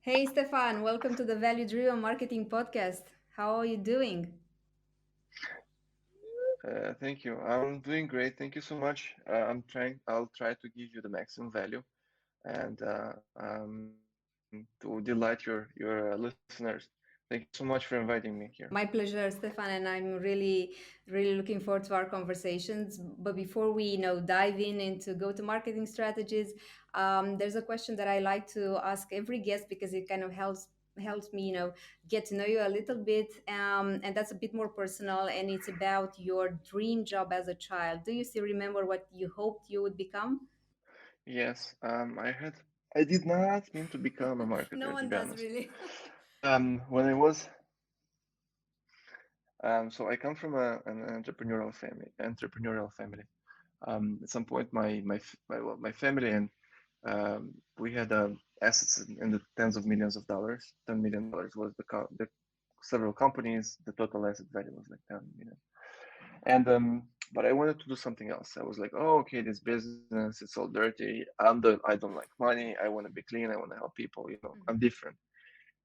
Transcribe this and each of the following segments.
Hey Stefan, welcome to the Value Driven Marketing Podcast. How are you doing? Thank you. I'm doing great. Thank you so much. I'll try to give you the maximum value and to delight your listeners. Thank you so much for inviting me here. My pleasure, Stefan, and I'm really looking forward to our conversations. But before we, dive into go-to-marketing strategies, there's a question that I like to ask every guest because it kind of helps me, get to know you a little bit, and that's a bit more personal, and it's about your dream job as a child. Do you still remember what you hoped you would become? Yes, I did not mean to become a No marketer, to one be does honest. really. When I was so I come from an entrepreneurial family. At some point, my family and we had assets in the tens of millions of dollars. $10 million was the several companies. The total asset value was like 10 million. And but I wanted to do something else. I was like, oh, okay, this business, it's all dirty. I don't like money. I want to be clean. I want to help people. I'm Mhm. different.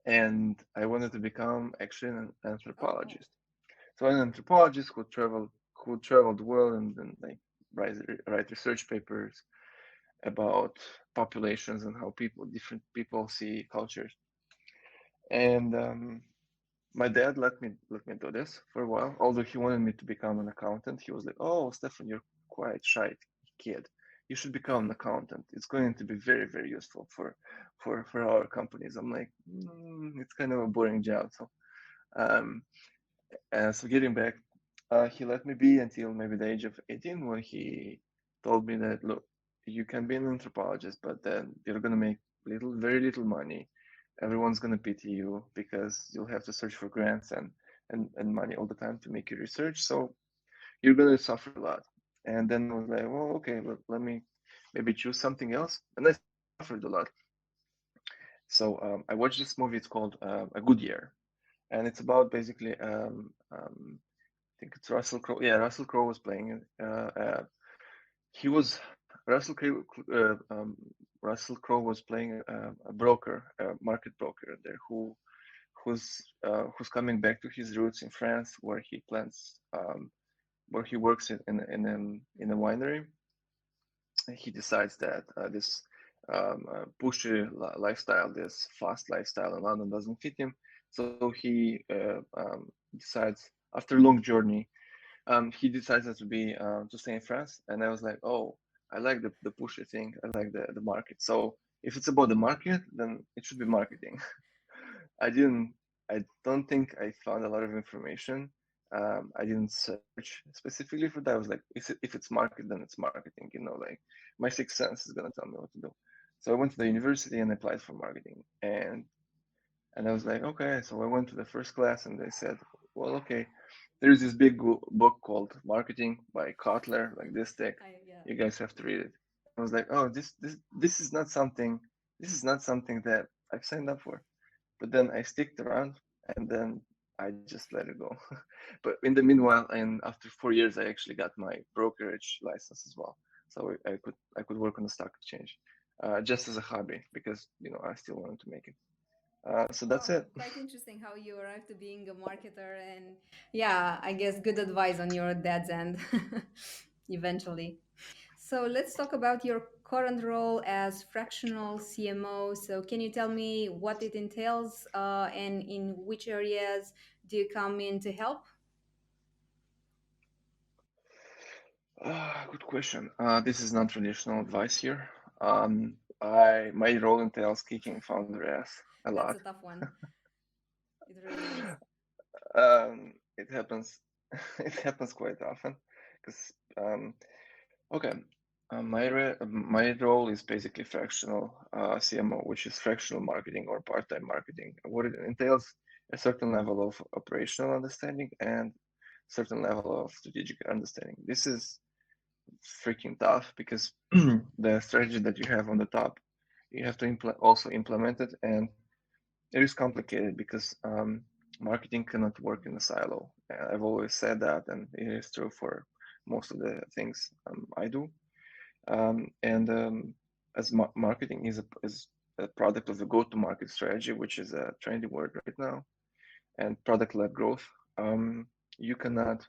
And I wanted to become actually an Oh. anthropologist. So an anthropologist who traveled the world and like write write research papers about populations and how different people see cultures. And my dad let me do this for a while. Although he wanted me to become an accountant, he was like, "Oh, Stefan, you're quite shy kid. You should become an accountant. It's going to be very, very useful for our companies." I'm like, it's kind of a boring job. Um, so getting back, he let me be until maybe the age of 18 when he told me that, look, you can be an anthropologist, but then you're going to make very little money. Everyone's going to pity you because you'll have to search for grants and money all the time to make your research. So you're going to suffer a lot. And then I was like, well, okay, let me maybe choose something else. And I suffered a lot. So I watched this movie. It's called A Good Year. And it's about basically I think it's Russell Crowe. Yeah, Russell Crowe was playing it. He was Russell Crowe. Russell Crowe was playing a broker, a market broker there, who's coming back to his roots in France, where he works in a Mhm. winery. He decides that this pushy lifestyle, this fast lifestyle in London doesn't fit him. So he decides after a long journey he decided to stay in France, and I was like, oh, I like the pushy thing. I like the market. So if it's about the market, then it should be marketing. I didn't. I don't think I found a lot of information. I didn't search specifically for that. I was like, if it's market, then it's marketing. Like my sixth sense is gonna tell me what to do. So I went to the university and applied for marketing, and I was like, okay. So I went to the first class, and they said, well, okay, there's this big book called Marketing by Kotler, like this thick. Yeah. You guys have to read it. I was like, oh, this is not something. This is not something that I've signed up for. But then I sticked around, and then I just let it go. But in the meanwhile, and after 4 years, I actually got my brokerage license as well. So I could work on the stock exchange, just as a hobby because I still wanted to make it. So that's Oh, it. quite interesting how you arrived to being a marketer and yeah, I guess good advice on your dad's end eventually. So let's talk about your current role as fractional CMO. So can you tell me what it entails and in which areas do you come in to help? Good question. This is not traditional advice here. My role entails kicking founder ass a lot. That's a tough one. It really is. It happens. It happens quite often because okay. My role is basically fractional CMO, which is fractional marketing or part-time marketing. What it entails a certain level of operational understanding and certain level of strategic understanding. This is freaking tough because the strategy that you have on the top, you have to also implement it, and it is complicated because marketing cannot work in a silo. I've always said that, and it is true for most of the things I do. And as marketing is a product of the go-to-market strategy, which is a trendy word right now, and product-led growth. You cannot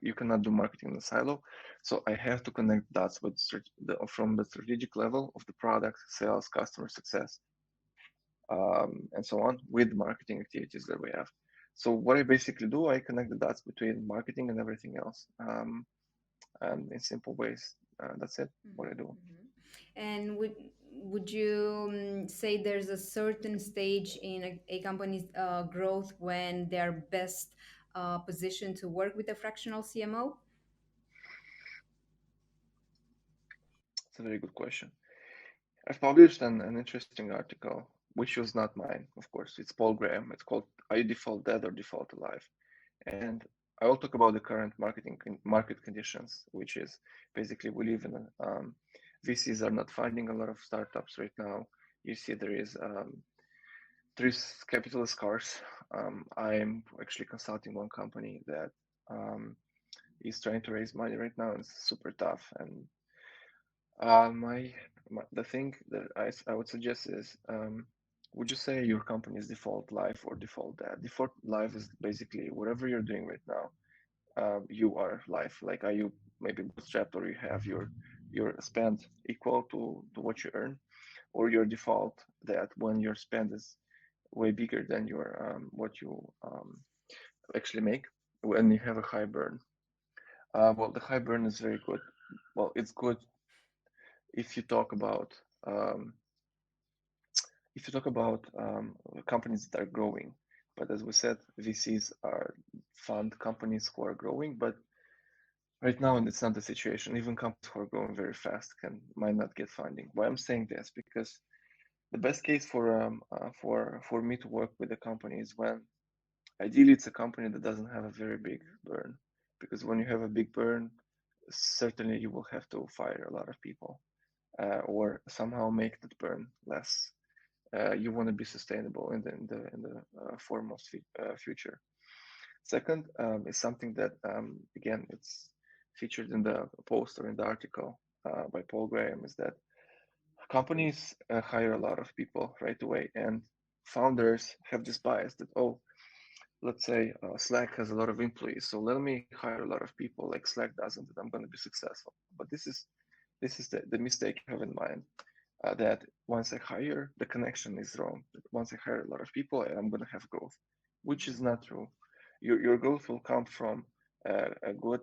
you cannot do marketing in a silo. So I have to connect dots with from the strategic level of the product, sales, customer success, and so on with marketing activities that we have. So what I basically do, I connect the dots between marketing and everything else, and in simple ways. That's it. What I Mhm, do. mhm. And would you say there's a certain stage in a company's growth when they're best positioned to work with a fractional CMO? It's a very good question. I've published an interesting article, which was not mine, of course. It's Paul Graham. It's called "Are You Default Dead or Default Alive?" And I will talk about the current market conditions, which is basically we live in VCs are not finding a lot of startups right now. You see there is capital is scarce. I'm actually consulting one company that um, is trying to raise money right now. It's super tough, and the thing that I would suggest is, would you say your company is default live or default dead? Default live is basically whatever you're doing right now, you are live. Like, are you maybe bootstrapped, or you have your spend equal to what you earn, or your default that when your spend is way bigger than your what you actually make, when you have a high burn. Well, the high burn is very good. Well, it's good if you talk about um, companies that are growing. But as we said, VCs are fund companies who are growing, but right now it's not the situation. Even companies who are growing very fast can might not get funding. Why I'm saying this? Because the best case for me to work with a company is when ideally it's a company that doesn't have a very big burn. Because when you have a big burn, certainly you will have to fire a lot of people, or somehow make that burn less. You want to be sustainable in the foremost future. Second, is something that again it's featured in the post or in the article by Paul Graham, is that companies hire a lot of people right away, and founders have this bias that, oh, let's say Slack has a lot of employees, so let me hire a lot of people like Slack doesn't, and I'm going to be successful. But this is the mistake you have in mind, that once I hire, the connection is wrong. That once I hire a lot of people, I'm going to have growth, which is not true. Your growth will come from a good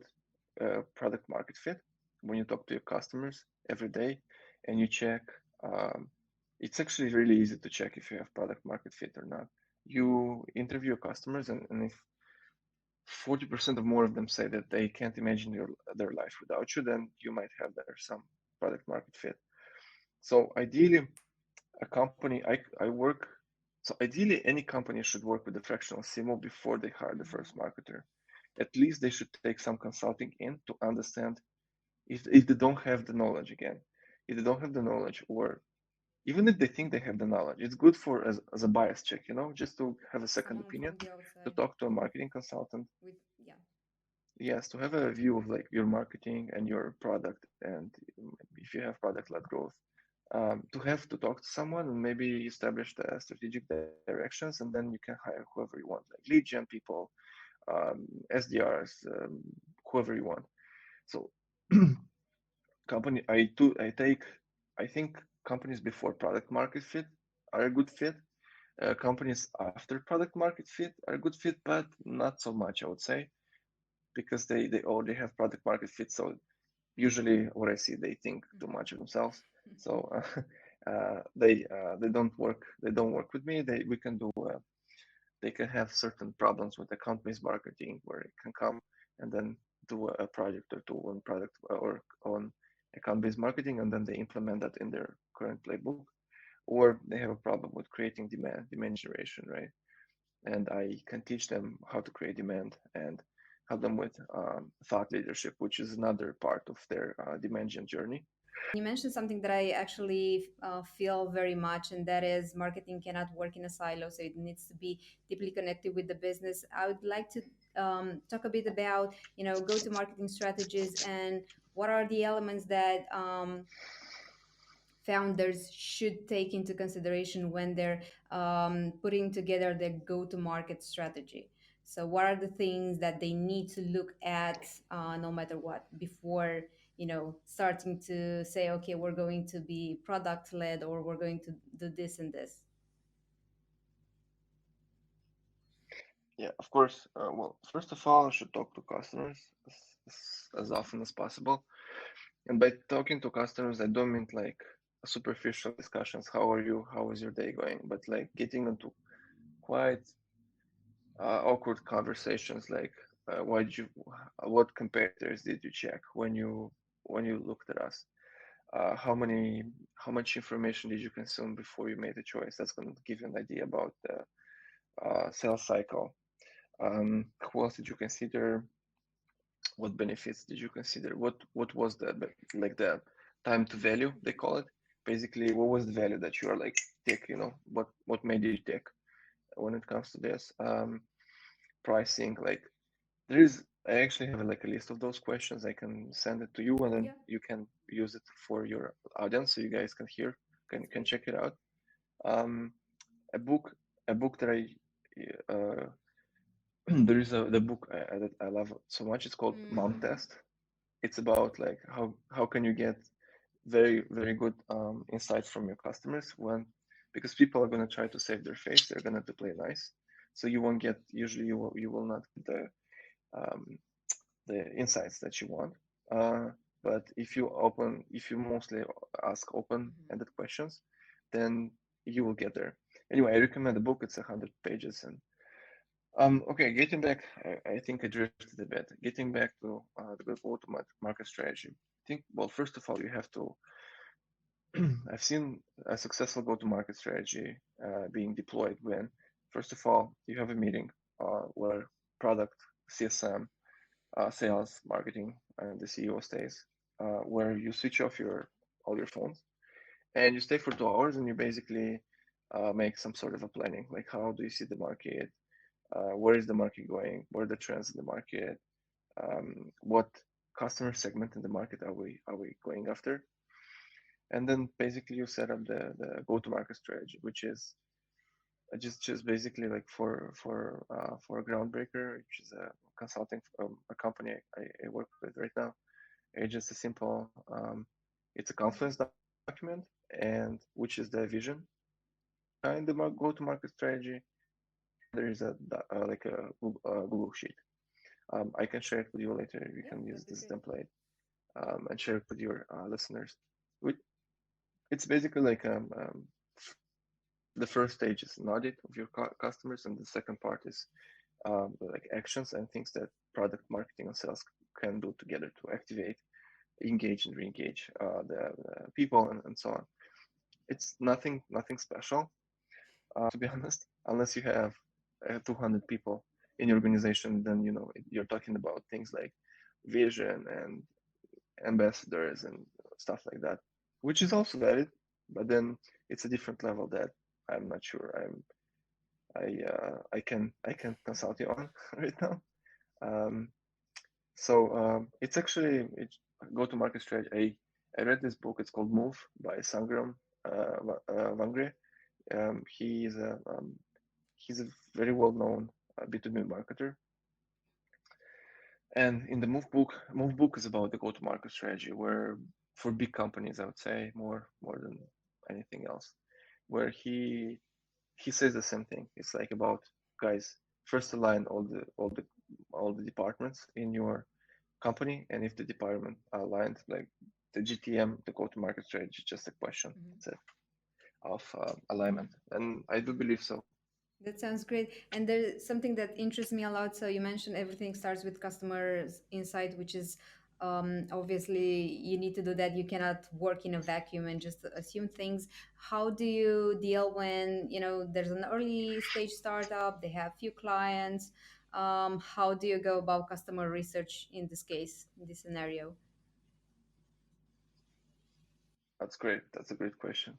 product market fit when you talk to your customers every day and you check. Um, it's actually really easy to check if you have product market fit or not. You interview your customers, and if 40% or more of them say that they can't imagine their life without you, then you might have there some product market fit. So ideally, a company I work. So ideally, any company should work with a fractional CMO before they hire the Mhm. first marketer. At least they should take some consulting in to understand if they don't have the knowledge again. If they don't have the knowledge, or even if they think they have the knowledge, it's good for as a bias check, just to have a second Someone opinion, from the to outside. talk to a marketing consultant. With yeah. Yes, to have a view of like your marketing and your product, and if you have product-led growth, to have to talk to someone and maybe establish the strategic directions, and then you can hire whoever you want, like lead gen people, SDRs, whoever you want. So company, I take, I think companies before product market fit are a good fit. Companies after product market fit are a good fit, but not so much, I would say, because they already have product market fit. So usually what I see, they think too much of themselves. So they don't work with me. They can have certain problems with account-based marketing, where it can come and then do a project or two on product or on account-based marketing, and then they implement that in their current playbook. Or they have a problem with creating demand generation, right? And I can teach them how to create demand and help them with thought leadership, which is another part of their demand gen journey. You mentioned something that I actually feel very much, and that is marketing cannot work in a silo, so it needs to be deeply connected with the business. I would like to talk a bit about, go-to marketing strategies and what are the elements that founders should take into consideration when they're putting together their go-to-market strategy? So, what are the things that they need to look at, no matter what, before starting to say, okay, we're going to be product led, or we're going to do this and this? Yeah, of course. Well, first of all, I should talk to customers as often as possible. And by talking to customers, I don't mean like superficial discussions. How are you? How is your day going? But like getting into quite awkward conversations, like why did you, what competitors did you check when you looked at us? How much information did you consume before you made a choice? That's going to give you an idea about the sales cycle. Who else did you consider? What benefits did you consider? What was the like the time to value they call it? Basically, what was the value that you are like take? You know, what made you take when it comes to this pricing? Like there is, I actually have like a list of those questions. I can send it to you, and then Yeah, you can use it for your audience, so you guys can hear, that's can great. check it out. Um, a book, a book that I there is the book that I love so much. It's called Mom Mm-hmm. Test. It's about like how can you get very good insights from your customers when, because people are going to try to save their face, they're going to play nice, so you won't get, usually you will not get um, the insights that you want. uh, but if you mostly ask open-ended questions, then you will get there. Anyway, I recommend the book. It's 100 pages. And okay, getting back, I think I drifted a bit. Getting back to the go-to-market strategy. I think, well, first of all, you have to. I've seen a successful go-to-market strategy being deployed when, first of all, you have a meeting where product, CSM, sales, marketing, and the CEO stays, where you switch off all your phones and you stay for 2 hours and you basically make some sort of a planning, like how do you see the market, where is the market going, what are the trends in the market, what customer segment in the market are we going after, and then basically you set up the go-to-market strategy, which is just basically like for a groundbreaker, which is a consulting a company I work with right now. It's just a simple it's a confluence document, and which is the vision behind the go-to-market strategy, and there is like a Google sheet. I can share it with you later. You Yeah, can use that'd be this great. template and share it with your listeners. It's basically like the first stage is an audit of your customers, and the second part is like actions and things that product marketing and sales can do together to activate, engage, and re-engage the people, and so on. It's nothing special, to be honest, unless you have 200 people in your organization. Then you're talking about things like vision and ambassadors and stuff like that, which is also valid, but then it's a different level that I'm not sure I can consult you on right now. Um, so it's actually go to market strategy. I read this book. It's called Move by Sangram Vajre. Um, he is a um, he's a very well known B2B marketer. And in the Move book is about the go to market strategy, where for big companies, I would say more than anything else, where he says the same thing. It's like about, guys, first align all the departments in your company, and if the department are aligned, like the GTM, the go-to-market strategy, just a question. Mhm. That's it, of alignment, and I do believe so. That sounds great. And there's something that interests me a lot. So you mentioned everything starts with customers insight, which is obviously you need to do that. You cannot work in a vacuum and just assume things. How do you deal when, there's an early stage startup, they have few clients? How do you go about customer research in this case, in this scenario? That's great. That's a great question,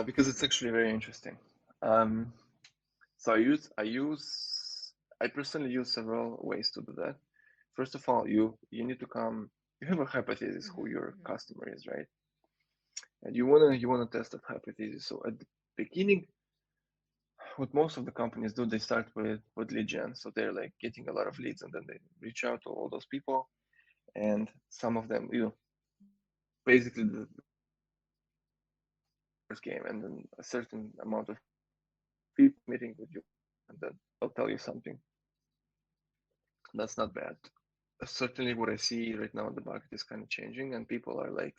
because it's actually very interesting. Um, so I personally use several ways to do that. First of all, you need to come. You have a hypothesis who Hmm. your Hmm. customer is, right? and you wanna test that hypothesis. So at the beginning, what most of the companies do, they start with lead gen. So they're like getting a lot of leads, and then they reach out to all those people, and some of them, basically the first game, and then a certain amount of people will have a meeting with you, and then they'll tell you something. That's not bad. Certainly, what I see right now in the market is kind of changing, and people are like,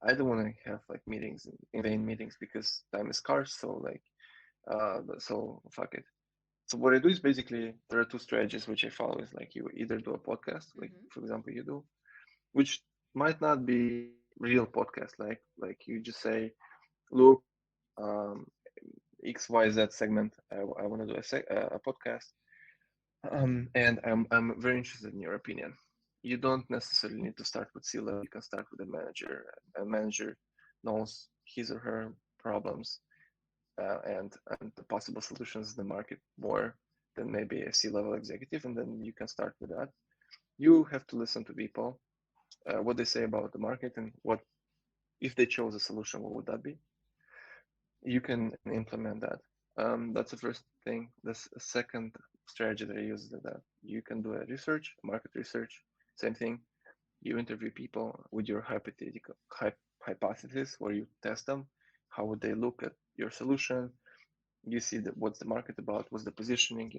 I don't want to have like meetings in vain meetings because time is scarce. So like, so fuck it. So what I do is basically there are two strategies which I follow. Is like you either do a podcast, like Mm-hmm. for example you do, which might not be real podcast, like you just say, look, um, XYZ segment, I want to do a podcast, and I'm very interested in your opinion. You don't necessarily need to start with C-level. You can start with a manager. A manager knows his or her problems, and the possible solutions in the market more than maybe a C-level executive, and then you can start with that. You have to listen to people, what they say about the market, and what if they chose a solution, what would that be? You can implement that. That's the first thing. The second strategy that I use is that you can do a research, market research. Same thing. You interview people with your hypothesis, where you test them. How would they look at your solution? You see what's the market about, what's the positioning,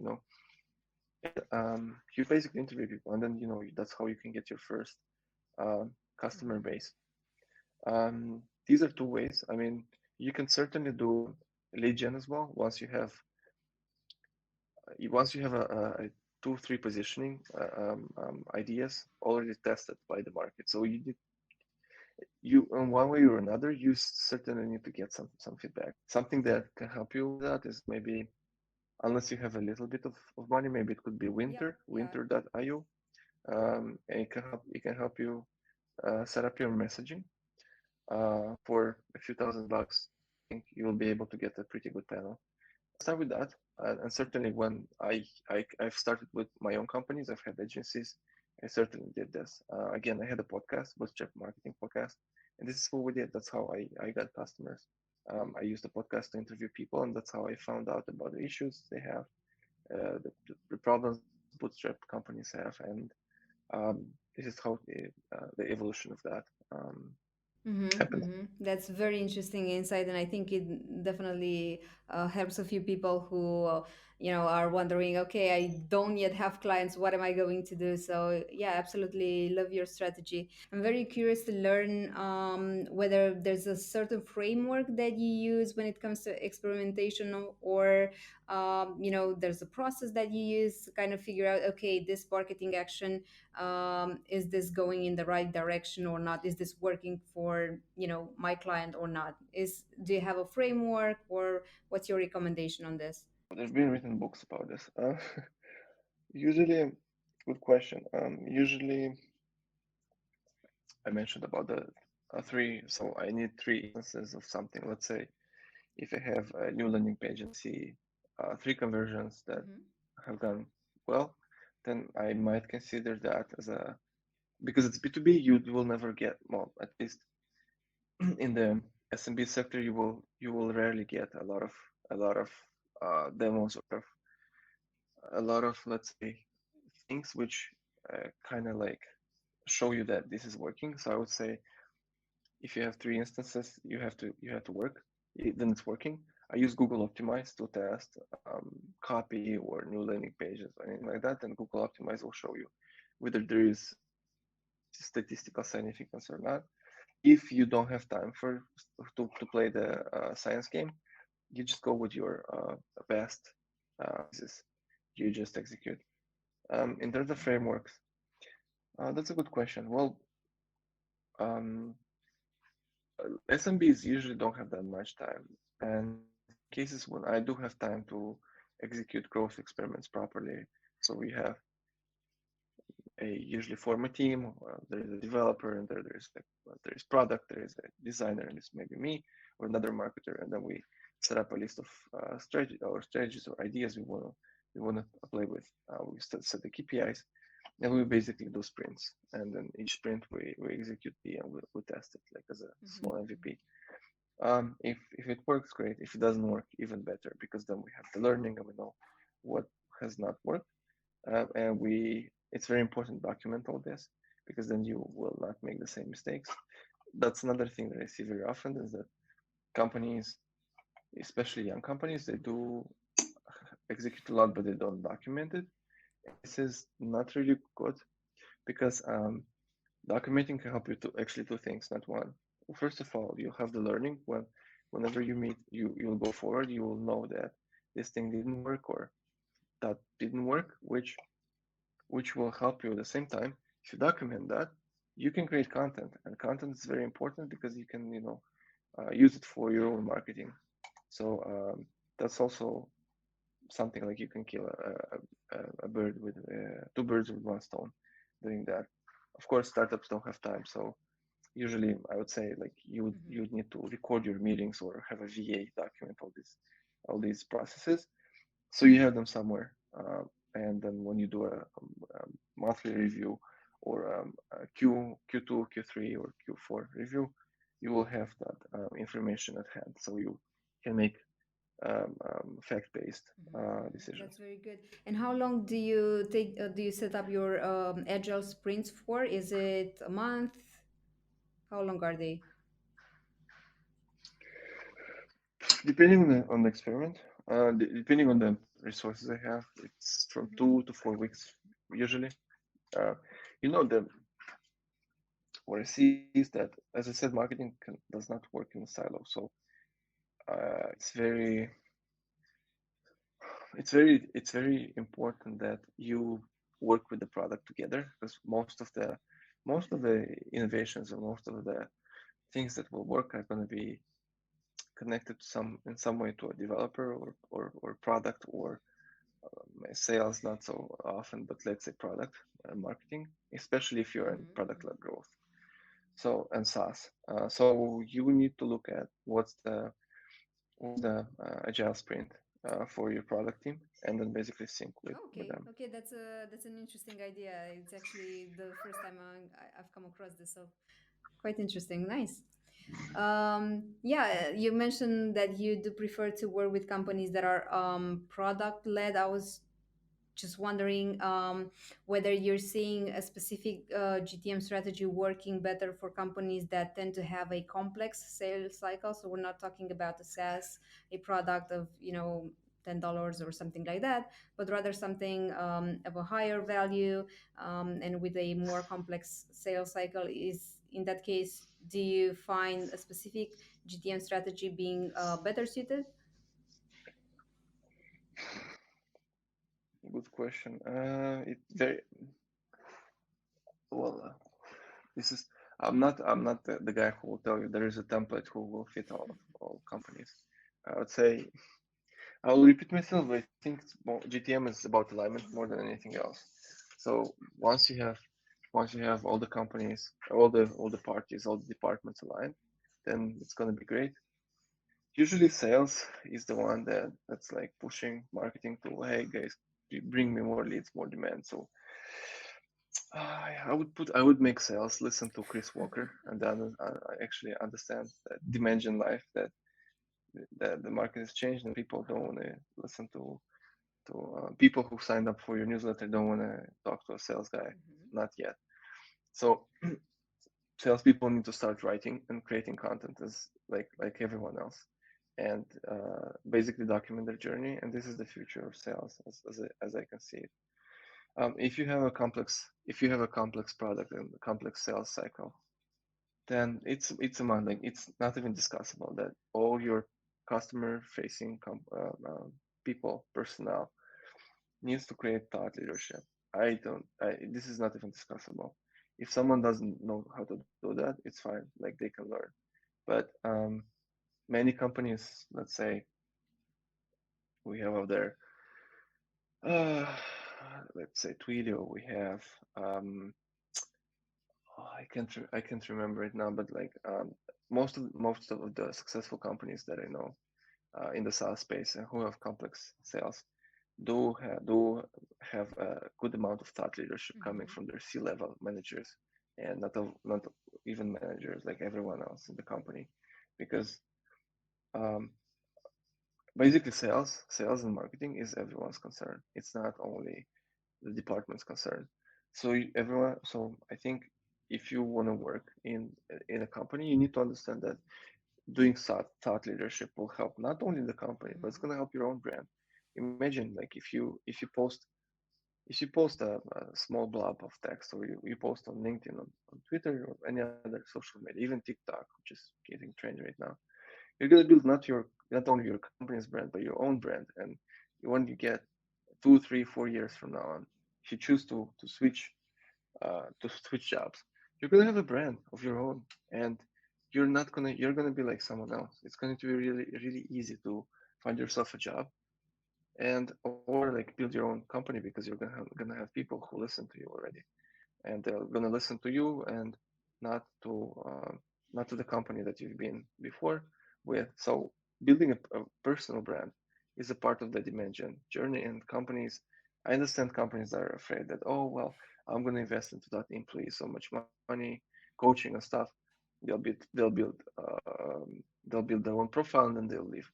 and you basically interview people, and then that's how you can get your first customer Mm-hmm. base. These are two ways. I mean, you can certainly do lead gen as well once you have a two three positioning ideas already tested by the market. So you in one way or another you certainly need to get some feedback. Something that can help you with that is maybe, unless you have a little bit of money, maybe it could be Yep. Yeah. winter.io. And it can help you set up your messaging. For a few $1,000s, I think you will be able to get a pretty good panel. Start with that, and certainly when I've started with my own companies, I've had agencies. I certainly did this. Again, I had a podcast, Bootstrap Marketing Podcast, and this is what we did. That's how I got customers. I used the podcast to interview people, and that's how I found out about the issues they have, the problems Bootstrap companies have, and this is how the evolution of that Mm-hmm, happened. mm-hmm. That's very interesting insight, and I think it definitely helps a few people who, are wondering, okay, I don't yet have clients. What am I going to do? So, yeah, absolutely love your strategy. I'm very curious to learn whether there's a certain framework that you use when it comes to experimentation, or there's a process that you use to kind of figure out, okay, this marketing action, is this going in the right direction or not, is this working for my client or not, do you have a framework, or what's your recommendation on this? There's been written books about this. Usually, good question. Usually, I mentioned about the three. So I need three instances of something. Let's say if I have a new landing page and see three conversions that Mm-hmm. have gone well, then I might consider that as a, because it's B2B, you will never get, well, at least in the SMB sector, you will rarely get a lot of demos, or a lot of, let's say, things which kind of like show you that this is working. So I would say if you have three instances, you have to work, then it's working. I use Google Optimize to test copy or new landing pages or anything like that, and Google Optimize will show you whether there is statistical significance or not. If you don't have time to play the science game, you just go with your best hypothesis. You just execute. In terms of frameworks, that's a good question. Well, um, SMBs usually don't have that much time, and in cases when I do have time to execute growth experiments properly, so we have a usually form a team. There is a developer, and there is product, there is a designer, and it's maybe me or another marketer, and then we set up a list of strategies or ideas we want to play with. We set the KPIs, and we basically do sprints, and then each sprint we execute and we test it like as a Mm-hmm. small MVP. If it works, great. If it doesn't work, even better, because then we have the learning and we know what has not worked. And it's very important to document all this because then you will not make the same mistakes. That's another thing that I see very often is that companies, especially young companies, they do execute a lot, but they don't document it. And this is not really good because documenting can help you to actually do things, not one. First of all, you'll have the learning whenever you meet, you'll go forward, you will know that this thing didn't work or that didn't work, which will help you at the same time. If you document that, you can create content, and content is very important because you can, use it for your own marketing. So that's also something like you can kill a bird with two birds with one stone doing that. Of course, startups don't have time, so usually I would say like you Mm-hmm. would need to record your meetings or have a VA document all these processes so you have them somewhere. And then when you do a monthly review or a Q2, Q3, or Q4 review, you will have that information at hand, so you can make fact-based decisions. That's very good. And how long do you take? Do you set up your agile sprints for? Is it a month? How long are they? Depending on the experiment, depending on the resources I have, it's from Mm-hmm. 2 to 4 weeks usually. Uh, the what I see is that, as I said, marketing does not work in a silo. So it's very important that you work with the product together because most of the innovations or most of the things that will work are going to be connected in some way to a developer or product or sales, not so often, but let's say product marketing, especially if you're in product led growth. So and SaaS. So you need to look at what's the agile sprint for your product team, and then basically sync with Okay, them. okay, that's an interesting idea. It's actually the first time I've come across this, so quite interesting. Nice. Yeah, you mentioned that you do prefer to work with companies that are product led. I was just wondering whether you're seeing a specific GTM strategy working better for companies that tend to have a complex sales cycle. So we're not talking about a SaaS, a product of $10 or something like that, but rather something of a higher value and with a more complex sales cycle. Is in that case, do you find a specific GTM strategy being better suited? Good question. It very well. This is I'm not the guy who will tell you there is a template who will fit all companies. I would say I will repeat myself. I think GTM is about alignment more than anything else. So once you have all the companies, all the parties, all the departments aligned, then it's gonna be great. Usually sales is the one that's like pushing marketing to, hey guys, bring me more leads, more demand. So I would make sales listen to Chris Walker and then I actually understand that dimension life that the market has changed and people don't want to listen to people who signed up for your newsletter don't want to talk to a sales guy, not yet. So salespeople need to start writing and creating content as like everyone else, and basically document their journey. And this is the future of sales, as I can see it. If you have a complex product and a complex sales cycle, then it's a man like it's not even discussable that all your customer facing people personnel needs to create thought leadership. This is not even discussable. If someone doesn't know how to do that, it's fine. Like they can learn. But many companies, let's say we have out there, uh, let's say Twilio, we have, I can't remember it now, but like most of the successful companies that I know in the SaaS space and who have complex sales do have a good amount of thought leadership coming from their C-level managers and not even managers like everyone else in the company, because Um, Basically, sales and marketing is everyone's concern. It's not only the department's concern. So everyone. So I think if you want to work in a company, you need to understand that doing thought leadership will help not only the company, but it's Mm-hmm. going to help your own brand. Imagine like if you post a small blob of text, or you post on LinkedIn, on Twitter, or any other social media, even TikTok, which is getting trendy right now, you're going to build not only your company's brand, but your own brand. And when you get 2, 3, 4 years from now on, if you choose to switch jobs, you're gonna have a brand of your own, and you're gonna be like someone else. It's going to be really really easy to find yourself a job, and or like build your own company, because you're gonna have people who listen to you already, and they're gonna listen to you, and not to not to the company that you've been before with. So building a personal brand is a part of the dimension journey. And companies, I understand companies are afraid that, oh well, I'm gonna invest into that employee so much money, coaching and stuff. They'll build their own profile, and then they'll leave.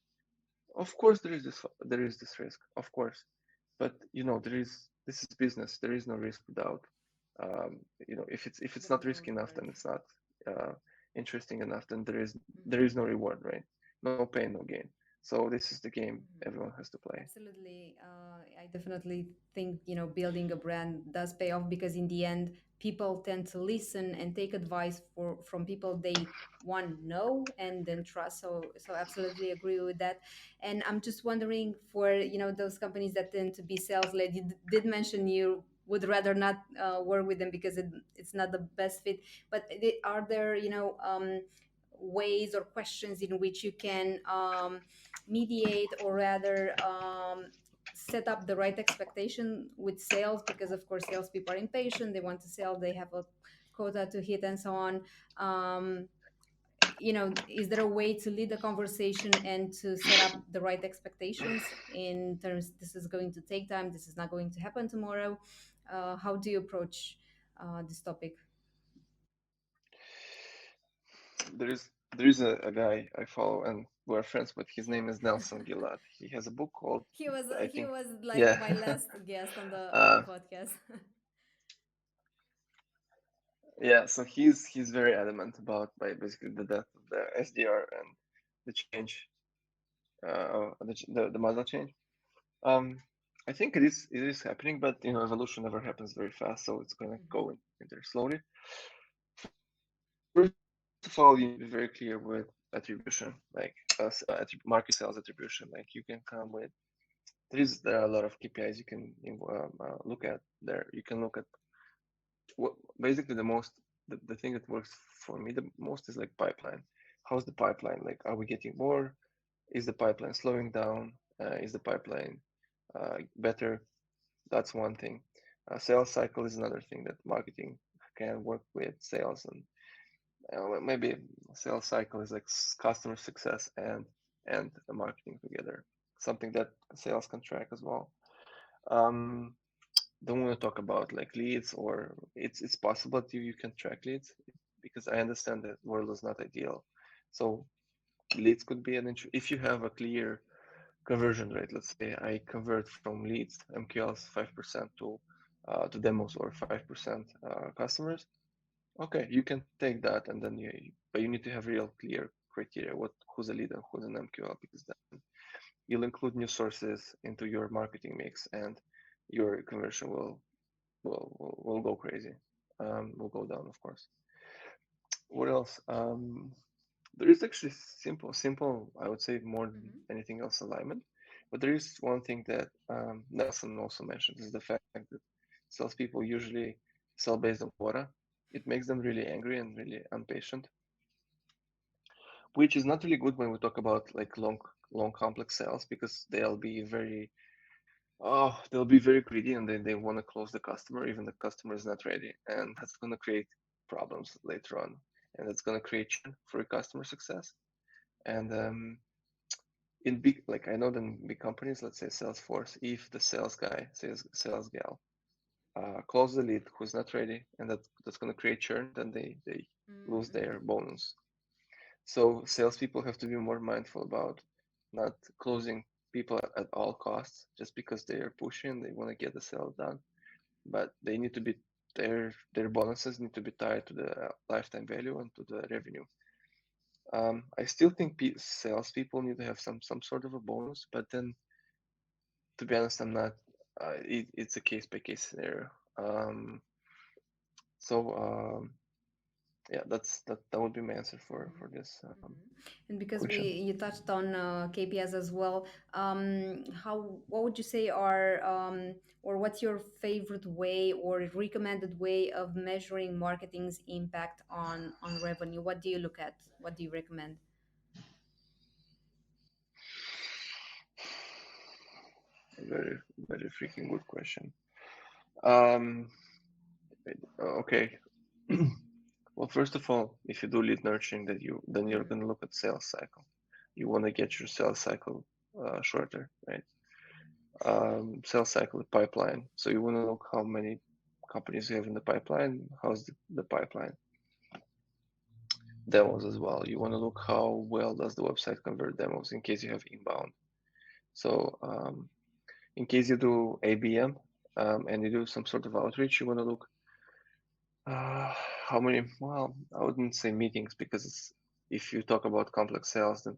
Of course, there is this risk, of course, but this is business. There is no risk without, if it's not Without risky enough, reward. then it's not uh, interesting enough. Then there Mm-hmm. is no reward, right? No pain, no gain. So this is the game Mm-hmm. everyone has to play. Absolutely. I definitely think, building a brand does pay off because in the end, people tend to listen and take advice from people they one know and then trust. So absolutely agree with that. And I'm just wondering for, those companies that tend to be sales led, you did mention you would rather not work with them because it's not the best fit. But are there, ways or questions in which you can mediate or rather set up the right expectation with sales, because of course salespeople are impatient, they want to sell, they have a quota to hit and so on. um, is there a way to lead the conversation and to set up the right expectations in terms, this is going to take time, this is not going to happen tomorrow? How do you approach this topic? There is a guy I follow and we're friends with. His name is Nelson Gillard. He has a book called, he was I he think, was like yeah. my last guest on the uh, podcast. Yeah, so he's very adamant about by basically the death of the SDR and the change, the model change. Um, I think it is happening, but evolution never happens very fast, so it's gonna Mhm. go in there slowly. First of all, you need to be very clear with attribution, like market sales attribution. Like you can come with there are a lot of KPIs you can look at there. You can look at what basically the thing that works for me the most is like pipeline. How's the pipeline? Like, are we getting more? Is the pipeline slowing down? Is the pipeline better? That's one thing. Sales cycle is another thing that marketing can work with sales, and maybe sales cycle is like customer success and marketing together. Something that sales can track as well. Um, don't want to talk about like leads, or it's possible that you can track leads, because I understand that world is not ideal. So leads could be if you have a clear conversion rate. Let's say I convert from leads MQLs 5% to demos, or 5% customers. Okay, you can take that, and then but you need to have real clear criteria, who's a lead and who's an MQL, because then you'll include new sources into your marketing mix, and your conversion will go crazy. Will go down, of course. What else? There is actually simple. I would say more than Mhm. anything else, alignment. But there is one thing that Nelson also mentioned, is the fact that salespeople usually sell based on quota. It makes them really angry and really impatient, which is not really good when we talk about like long complex sales, because they'll be very greedy, and then they want to close the customer even the customer is not ready, and that's going to create problems later on, and it's going to create churn for your customer success. And in big, like I know that in big companies, let's say Salesforce, if the sales guy, sales gal, close the lead who's not ready, and that's going to create churn, then they lose their Mm-hmm. bonus. So salespeople have to be more mindful about not closing people at all costs just because they are pushing, they want to get the sale done, but they need to be their bonuses need to be tied to the lifetime value and to the revenue. I still think salespeople need to have some sort of a bonus, but then to be honest, I'm not. It's a case by case scenario. So yeah, that would be my answer for this And because we question. you touched on KPIs as well, how what would you say are or what's your favorite way or recommended way of measuring marketing's impact on revenue? What do you look at? What do you recommend? Very very freaking good question. Um, okay. Well, first of all, if you do lead nurturing, then you're Mm-hmm. gonna look at sales cycle. You want to get your sales cycle shorter, right? Sales cycle pipeline. So you want to look how many companies you have in the pipeline. How's the pipeline? Demos as well. You want to look how well does the website convert demos in case you have inbound. So in case you do ABM and you do some sort of outreach, you want to look uh, how many. Well, I wouldn't say meetings because if you talk about complex sales, then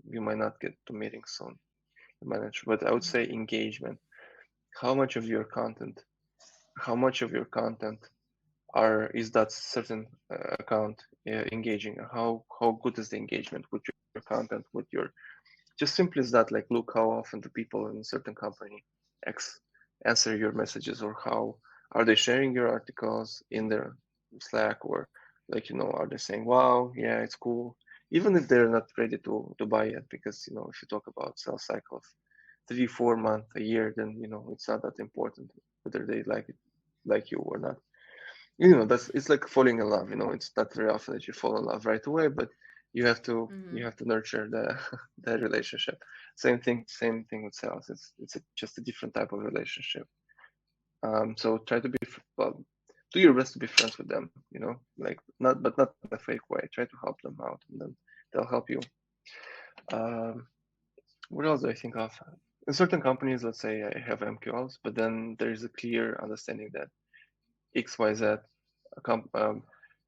you might not get to meetings soon. Manage, but I would say engagement. How much of your content? How much of your content is that certain account engaging? How good is the engagement with your content? With your just simply as that, like look how often the people in a certain company X answer your messages, or how are they sharing your articles in their Slack, or like are they saying, "Wow, yeah, it's cool," even if they're not ready to buy it, because if you talk about sales cycle of 3 4 month a year, then it's not that important whether they like you or not. That's it's like falling in love. It's not very often that you fall in love right away, but you have to Mm-hmm. you have to nurture the the relationship. Same thing with sales. It's just a different type of relationship. So try to be well, do your best to be friends with them. Like not in a fake way. Try to help them out, and then they'll help you. Um, what else do I think of? In certain companies, let's say I have MQLs, but then there is a clear understanding that XYZ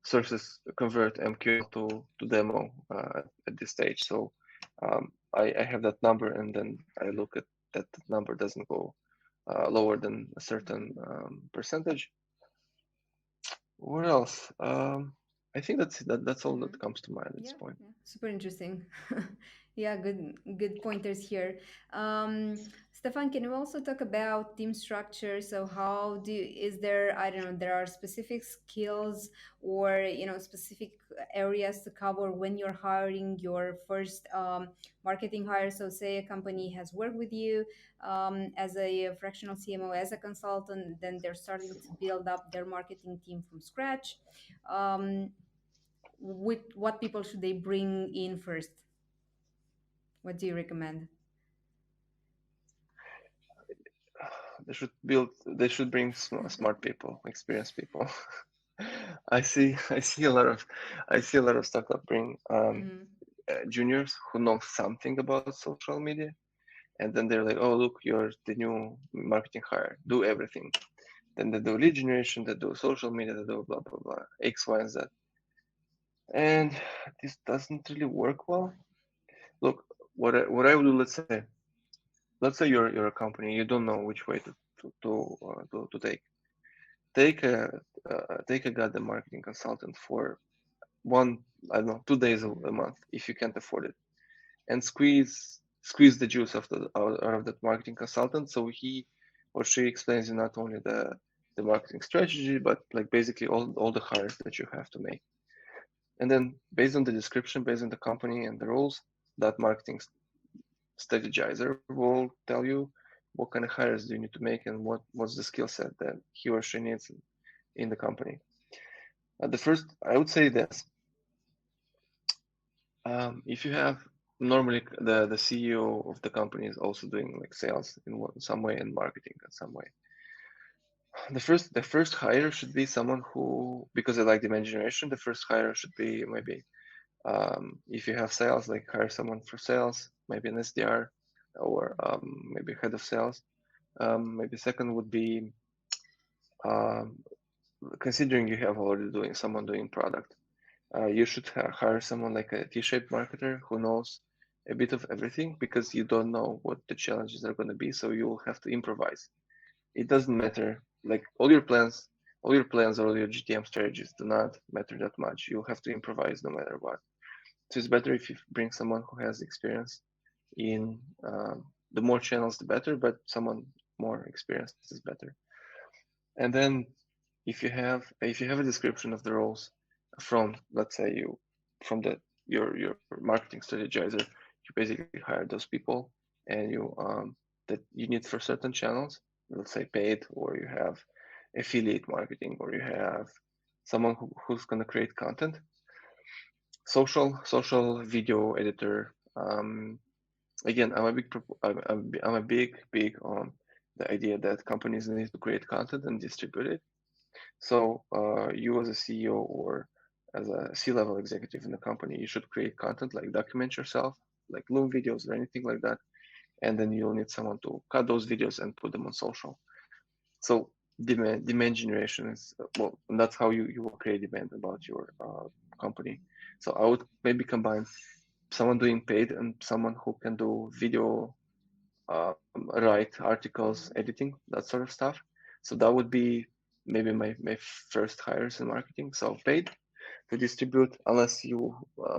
sources convert MQL to demo at this stage. So I have that number, and then I look at that number doesn't go lower than a certain percentage. What else? I think that's all Mm-hmm. that comes to mind at this Yeah, point. yeah, super interesting. Yeah, good pointers here. Stefan, can you also talk about team structure? So is there, I don't know, there are specific skills or specific areas to cover when you're hiring your first marketing hire? So say a company has worked with you as a fractional CMO, as a consultant, then they're starting to build up their marketing team from scratch. Um, what people should they bring in first? What do you recommend? They should bring smart people, experienced people. I see a lot of startup bring Mm-hmm. juniors who know something about social media, and then they're like, "Oh, look, you're the new marketing hire. Do everything." Then they do lead generation, they do social media, they do blah blah blah, X, Y, and Z, and this doesn't really work well. Look, what I would do, let's say you're a company, you don't know which way to take. Take a goddamn marketing consultant for one, I don't know, 2 days a Mm-hmm. month if you can't afford it, and squeeze the juice out of that marketing consultant, so he or she explains you not only the marketing strategy, but like basically all the hires that you have to make. And then based on the description, based on the company and the roles, that marketing strategizer will tell you what kind of hires do you need to make, and what's the skill set that he or she needs in the company. The first, I would say this: if you have normally the CEO of the company is also doing like sales in some way, and marketing in some way. The first hire should be someone who, because I like demand generation, the first hire should be maybe If you have sales, like hire someone for sales, maybe an SDR or maybe head of sales. Maybe second would be um, considering you have already doing someone doing product, you should hire someone like a T-shaped marketer who knows a bit of everything because you don't know what the challenges are going to be, so you will have to improvise. It doesn't matter, like all your plans or all your GTM strategies do not matter that much. You'll have to improvise no matter what. So it's better if you bring someone who has experience in the more channels, the better, but someone more experienced is better. And then if you have a description of the roles from, let's say, you from the your marketing strategizer, you basically hire those people and that you need for certain channels, let's say paid, or you have affiliate marketing, or you have someone who's going to create content, social video editor. Again, I'm a big on the idea that companies need to create content and distribute it. So you as a CEO or as a C-level executive in the company, you should create content, like document yourself, like Loom videos or anything like that, and then you'll need someone to cut those videos and put them on social. So demand generation is well, and that's how you will create demand about your company. So I would maybe combine someone doing paid and someone who can do video, write articles, editing, that sort of stuff. So that would be maybe my first hires in marketing. So paid to distribute, unless you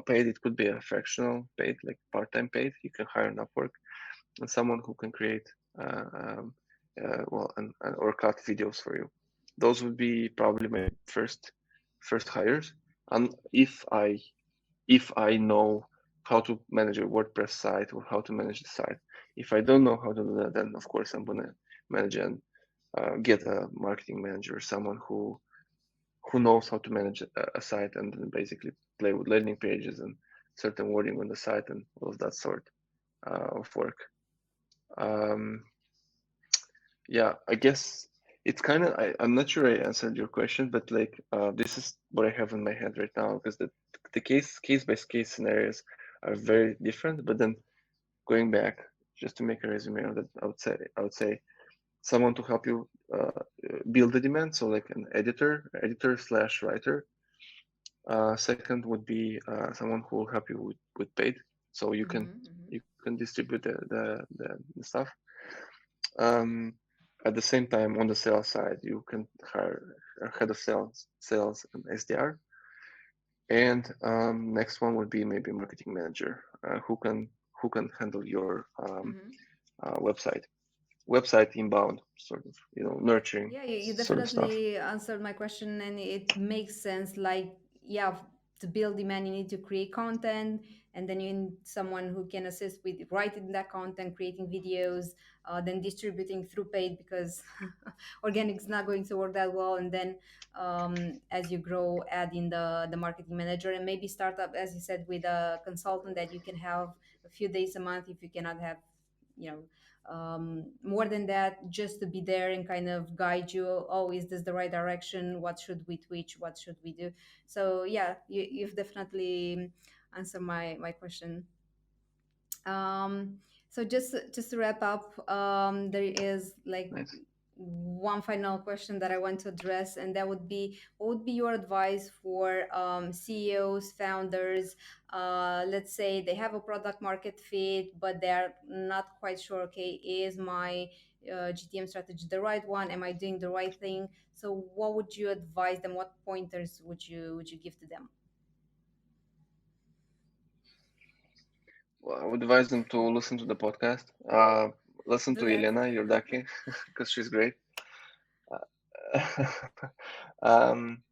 paid, it could be a fractional paid, like part-time paid. You can hire an Upwork and someone who can create well and or cut videos for you. Those would be probably my first hires. And if I know how to manage a WordPress site or how to manage the site. If I don't know how to do that, then of course I'm gonna manage and get a marketing manager, someone who knows how to manage a site and then basically play with landing pages and certain wording on the site and all of that sort of work. Um, yeah, I guess it's kind of I'm not sure I answered your question, but like this is what I have in my head right now because the case by case scenarios are very different. But then going back, just to make a resume of that, I would say someone to help you build the demand, so like an editor slash writer. Second would be someone who will help you with paid, so Mm-hmm. you can distribute the stuff. Um, at the same time, on the sales side, you can hire a head of sales and SDR. And next one would be maybe marketing manager who can handle your Mm-hmm. website inbound sort of nurturing Yeah, you sort of stuff. definitely answered my question, and it makes sense. Like, yeah, to build demand, you need to create content, and then you need someone who can assist with writing that content, creating videos, then distributing through paid because organic is not going to work that well. And then, as you grow, add in the marketing manager, and maybe start up, as you said, with a consultant that you can have a few days a month if you cannot have, you know, more than that, just to be there and kind of guide you. Oh, is this the right direction? What should we tweak? What should we do? So yeah, you've definitely answered my question. um, so just to wrap up, there is like Nice. one final question that I want to address, and that would be, what would be your advice for CEOs, founders? Let's say they have a product market fit, but they're not quite sure. Okay, is my GTM strategy the right one? Am I doing the right thing? So, what would you advise them? What pointers would you give to them? Well, I would advise them to listen to the podcast. Listen Do to that. Elena, you're lucky because she's great. um,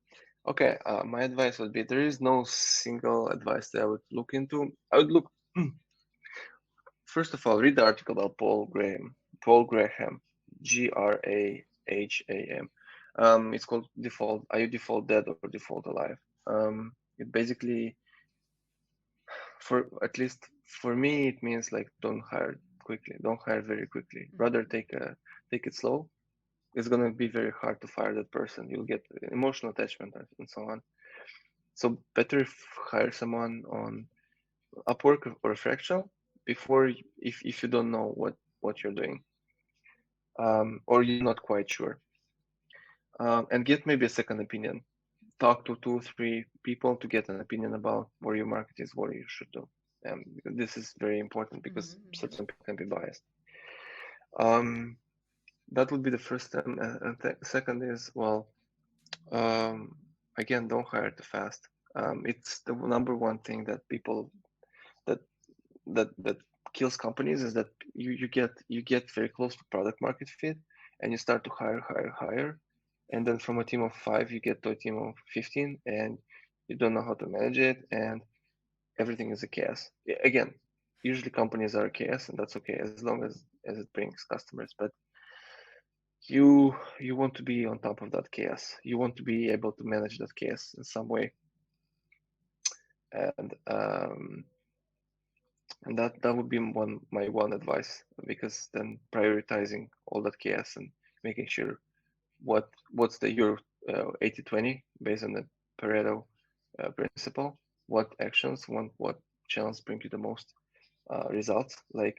okay, my advice would be there is no single advice that I would look into. I would look first of all, read the article about Paul Graham, Graham. It's called Default. Are you default dead or default alive? It basically, for at least for me, it means like don't hire quickly. Don't hire very quickly. Rather Mhm. take it slow. It's gonna be very hard to fire that person. You'll get emotional attachment and so on. So better if hire someone on Upwork or Fractional before if you don't know what you're doing, or you're not quite sure, and get maybe a second opinion. Talk to two, three people to get an opinion about where your market is, what you should do. This is very important because Mm-hmm. certain people can be biased. Um, that would be the first thing. And second is, well, um, again, don't hire too fast. It's the number one thing that people that that kills companies is that you get very close to product market fit, and you start to hire, and then from a team of 5 you get to a team of 15, and you don't know how to manage it, and everything is a chaos. Again, usually companies are a chaos, and that's okay as long as it brings customers. But you want to be on top of that chaos. You want to be able to manage that chaos in some way, and that would be my one advice, because then prioritizing all that chaos and making sure what's the your 80/20 based on the Pareto principle, what actions, what channels bring you the most results. Like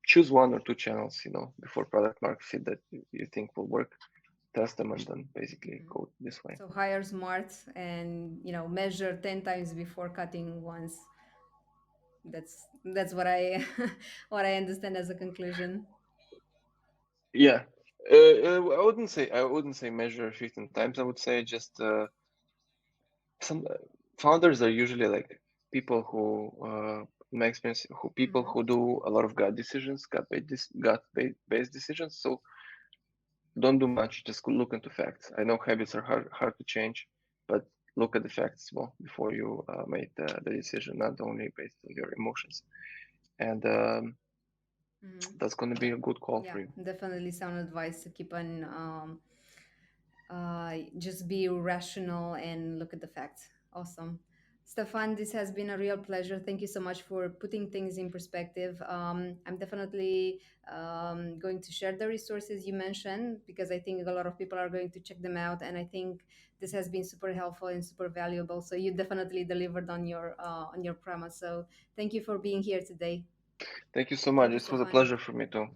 choose one or two channels, before product market fit that you think will work, test them, and then basically Mm-hmm. go this way. So hire smart and measure 10 times before cutting once. That's what I what I understand as a conclusion. Yeah. I wouldn't say measure 15 times. I would say just some founders are usually like people who, in my experience, people Mm-hmm. who do a lot of gut based decisions. So don't do much. Just look into facts. I know habits are hard to change, but look at the facts well before you make the decision, not only based on your emotions. And Mm-hmm. that's going to be a good call Yeah, for you. definitely sound advice to keep on just be rational and look at the facts. Awesome. Stefan, this has been a real pleasure. Thank you so much for putting things in perspective. I'm definitely going to share the resources you mentioned because I think a lot of people are going to check them out, and I think this has been super helpful and super valuable. So you definitely delivered on your promise. So thank you for being here today. Thank you so much. Thank you, This was a Stefan. pleasure for me too.